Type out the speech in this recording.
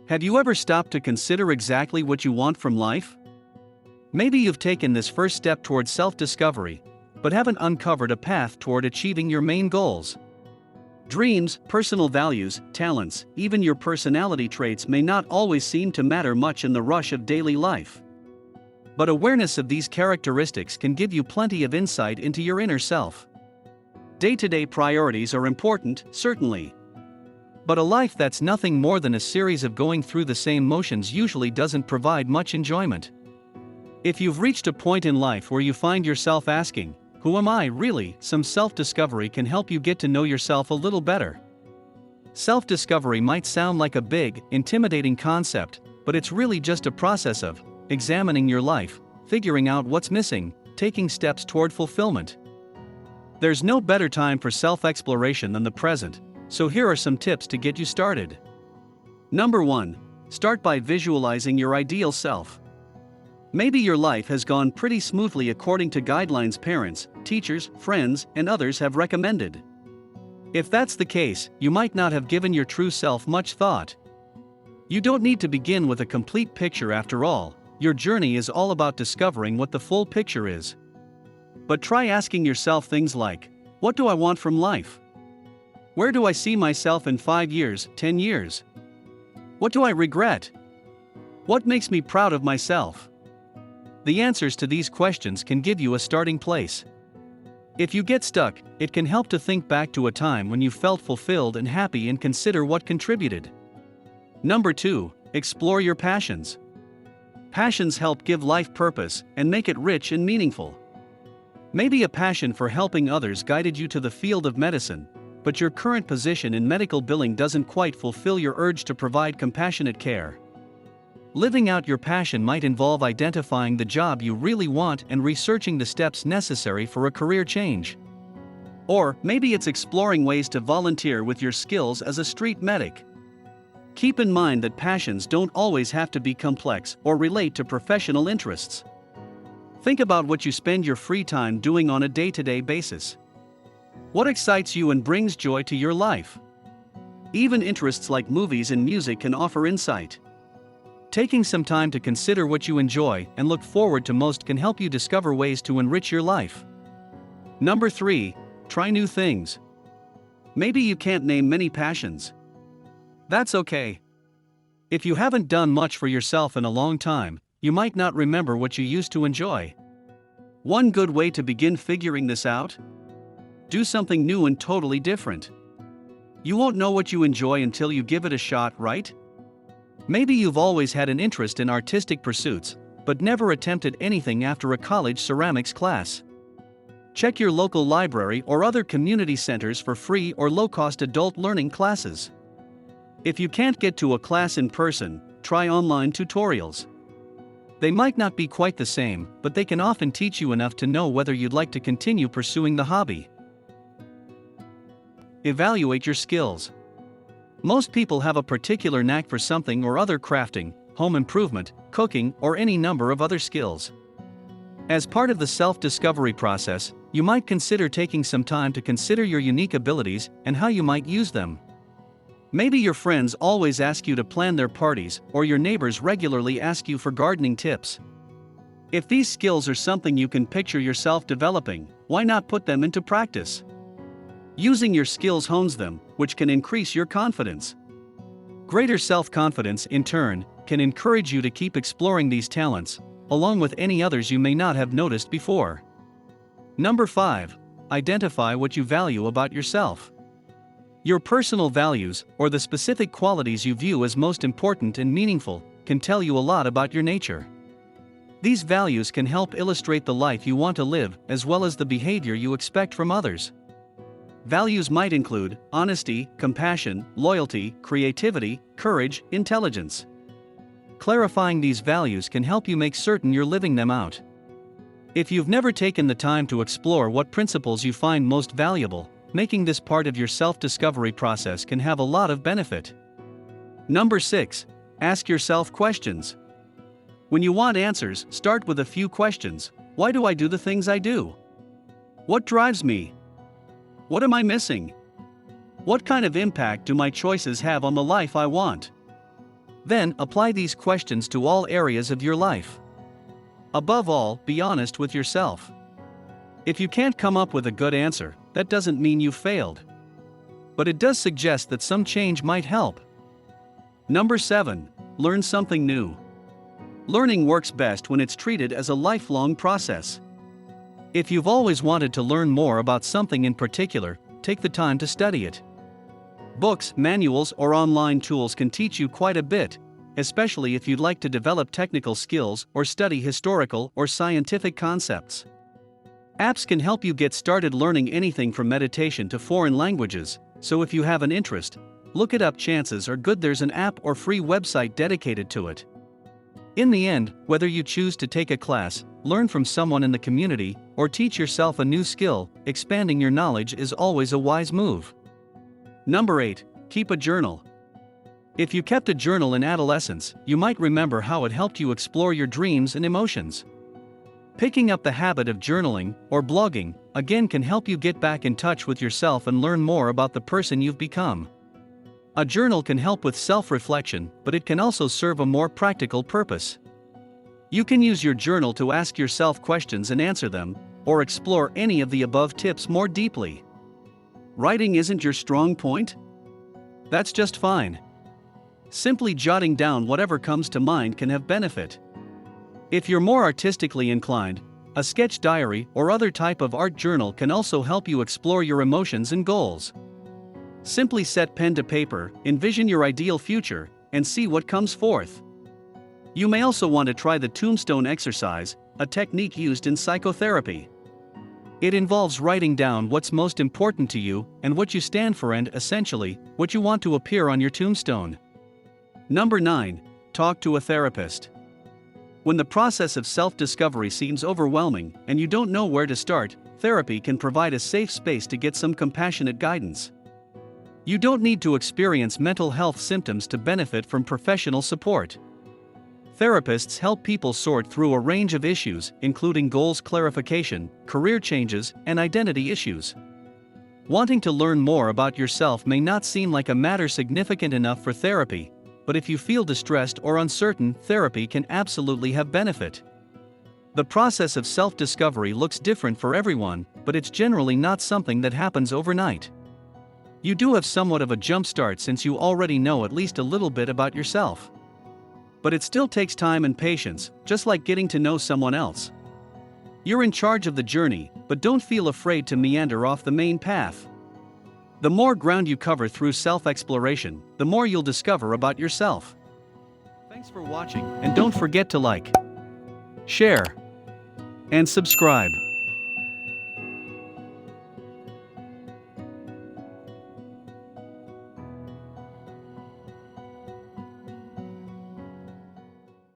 Have you ever stopped to consider exactly what you want from life? Maybe you've taken this first step toward self-discovery, but haven't uncovered a path toward achieving your main goals. Dreams, personal values, talents, even your personality traits may not always seem to matter much in the rush of daily life. But awareness of these characteristics can give you plenty of insight into your inner self. Day-to-day priorities are important, certainly. But a life that's nothing more than a series of going through the same motions usually doesn't provide much enjoyment. If you've reached a point in life where you find yourself asking, "Who am I really?" some self-discovery can help you get to know yourself a little better. Self-discovery might sound like a big, intimidating concept, but it's really just a process of examining your life, figuring out what's missing, taking steps toward fulfillment. There's no better time for self-exploration than the present, so here are some tips to get you started. Number 1. Start by visualizing your ideal self. Maybe your life has gone pretty smoothly according to guidelines parents, teachers, friends, and others have recommended. If that's the case, you might not have given your true self much thought. You don't need to begin with a complete picture after all. Your journey is all about discovering what the full picture is. But try asking yourself things like, what do I want from life? Where do I see myself in 5 years, 10 years? What do I regret? What makes me proud of myself? The answers to these questions can give you a starting place. If you get stuck, it can help to think back to a time when you felt fulfilled and happy and consider what contributed. Number 2. Explore your passions. Passions help give life purpose and make it rich and meaningful. Maybe a passion for helping others guided you to the field of medicine, but your current position in medical billing doesn't quite fulfill your urge to provide compassionate care. Living out your passion might involve identifying the job you really want and researching the steps necessary for a career change. Or maybe it's exploring ways to volunteer with your skills as a street medic. Keep in mind that passions don't always have to be complex or relate to professional interests. Think about what you spend your free time doing on a day-to-day basis. What excites you and brings joy to your life? Even interests like movies and music can offer insight. Taking some time to consider what you enjoy and look forward to most can help you discover ways to enrich your life. Number 3. Try new things. Maybe you can't name many passions. That's okay. If you haven't done much for yourself in a long time, you might not remember what you used to enjoy. One good way to begin figuring this out? Do something new and totally different. You won't know what you enjoy until you give it a shot, right? Maybe you've always had an interest in artistic pursuits, but never attempted anything after a college ceramics class. Check your local library or other community centers for free or low-cost adult learning classes. If you can't get to a class in person, try online tutorials. They might not be quite the same, but they can often teach you enough to know whether you'd like to continue pursuing the hobby. Evaluate your skills. Most people have a particular knack for something or other: crafting, home improvement, cooking, or any number of other skills. As part of the self-discovery process, you might consider taking some time to consider your unique abilities and how you might use them. Maybe your friends always ask you to plan their parties, or your neighbors regularly ask you for gardening tips. If these skills are something you can picture yourself developing, why not put them into practice? Using your skills hones them, which can increase your confidence. Greater self-confidence, in turn, can encourage you to keep exploring these talents, along with any others you may not have noticed before. Number 5. Identify what you value about yourself. Your personal values, or the specific qualities you view as most important and meaningful, can tell you a lot about your nature. These values can help illustrate the life you want to live, as well as the behavior you expect from others. Values might include honesty, compassion, loyalty, creativity, courage, intelligence. Clarifying these values can help you make certain you're living them out. If you've never taken the time to explore what principles you find most valuable, making this part of your self-discovery process can have a lot of benefit. Number 6. Ask yourself questions. When you want answers, start with a few questions. Why do I do the things I do? What drives me? What am I missing? What kind of impact do my choices have on the life I want? Then, apply these questions to all areas of your life. Above all, be honest with yourself. If you can't come up with a good answer, that doesn't mean you failed. But it does suggest that some change might help. Number 7. Learn something new. Learning works best when it's treated as a lifelong process. If you've always wanted to learn more about something in particular, take the time to study it. Books, manuals, or online tools can teach you quite a bit, especially if you'd like to develop technical skills or study historical or scientific concepts. Apps can help you get started learning anything from meditation to foreign languages, so if you have an interest, look it up. Chances are good there's an app or free website dedicated to it. In the end, whether you choose to take a class, learn from someone in the community, or teach yourself a new skill, expanding your knowledge is always a wise move. Number 8. Keep a journal. If you kept a journal in adolescence, you might remember how it helped you explore your dreams and emotions. Picking up the habit of journaling, or blogging, again can help you get back in touch with yourself and learn more about the person you've become. A journal can help with self-reflection, but it can also serve a more practical purpose. You can use your journal to ask yourself questions and answer them, or explore any of the above tips more deeply. Writing isn't your strong point? That's just fine. Simply jotting down whatever comes to mind can have benefit. If you're more artistically inclined, a sketch diary or other type of art journal can also help you explore your emotions and goals. Simply set pen to paper, envision your ideal future, and see what comes forth. You may also want to try the tombstone exercise, a technique used in psychotherapy. It involves writing down what's most important to you and what you stand for and, essentially, what you want to appear on your tombstone. Number 9. Talk to a therapist. When the process of self-discovery seems overwhelming and you don't know where to start, therapy can provide a safe space to get some compassionate guidance. You don't need to experience mental health symptoms to benefit from professional support. Therapists help people sort through a range of issues, including goals clarification, career changes, and identity issues. Wanting to learn more about yourself may not seem like a matter significant enough for therapy, but if you feel distressed or uncertain, therapy can absolutely have benefit. The process of self-discovery looks different for everyone, but it's generally not something that happens overnight. You do have somewhat of a jump start since you already know at least a little bit about yourself. But it still takes time and patience, just like getting to know someone else. You're in charge of the journey, but don't feel afraid to meander off the main path. The more ground you cover through self-exploration, the more you'll discover about yourself. Thanks for watching, and don't forget to like, share, and subscribe.